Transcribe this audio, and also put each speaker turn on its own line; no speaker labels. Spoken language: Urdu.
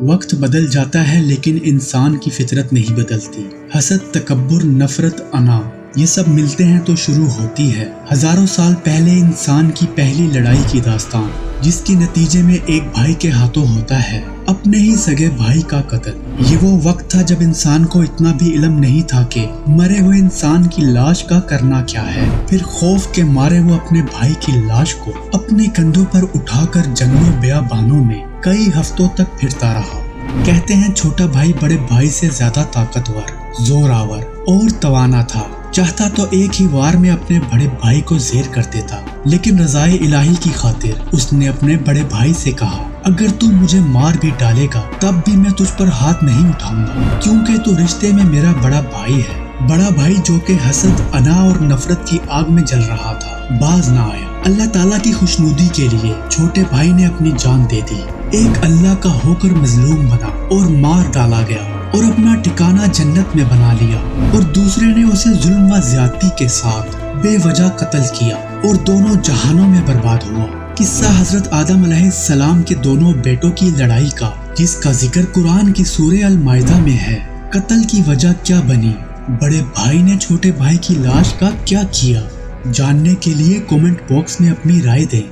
وقت بدل جاتا ہے لیکن انسان کی فطرت نہیں بدلتی۔ حسد، تکبر، نفرت، انا، یہ سب ملتے ہیں تو شروع ہوتی ہے ہزاروں سال پہلے انسان کی پہلی لڑائی کی داستان، جس کے نتیجے میں ایک بھائی کے ہاتھوں ہوتا ہے اپنے ہی سگے بھائی کا قتل۔ یہ وہ وقت تھا جب انسان کو اتنا بھی علم نہیں تھا کہ مرے ہوئے انسان کی لاش کا کرنا کیا ہے۔ پھر خوف کے مارے وہ اپنے بھائی کی لاش کو اپنے کندھوں پر اٹھا کر جنگلوں بیابانوں میں کئی ہفتوں تک پھرتا رہا۔ کہتے ہیں چھوٹا بھائی بڑے بھائی سے زیادہ طاقتور، زور آور اور توانا تھا۔ چاہتا تو ایک ہی وار میں اپنے بڑے بھائی کو زیر کر دیتا، لیکن رضائے الہی کی خاطر اس نے اپنے بڑے بھائی سے کہا، اگر تو مجھے مار بھی ڈالے گا تب بھی میں تجھ پر ہاتھ نہیں اٹھاؤں گا، کیونکہ تو رشتے میں میرا بڑا بھائی ہے۔ بڑا بھائی جو کہ حسد، انا اور نفرت کی آگ میں جل رہا تھا، باز نہ آیا۔ اللہ تعالیٰ کی خوشنودی کے لیے چھوٹے بھائی نے اپنی جان دے دی۔ ایک اللہ کا ہو کر مظلوم بنا اور مار ڈالا گیا اور اپنا ٹھکانہ جنت میں بنا لیا، اور دوسرے نے اسے ظلم و زیادتی کے ساتھ بے وجہ قتل کیا اور دونوں جہانوں میں برباد ہوا۔ قصہ حضرت آدم علیہ السلام کے دونوں بیٹوں کی لڑائی کا، جس کا ذکر قرآن کی سورہ المائدہ میں ہے۔ قتل کی وجہ کیا بنی؟ بڑے بھائی نے چھوٹے بھائی کی لاش کا کیا کیا؟ جاننے کے لیے کومنٹ باکس میں اپنی رائے دیں۔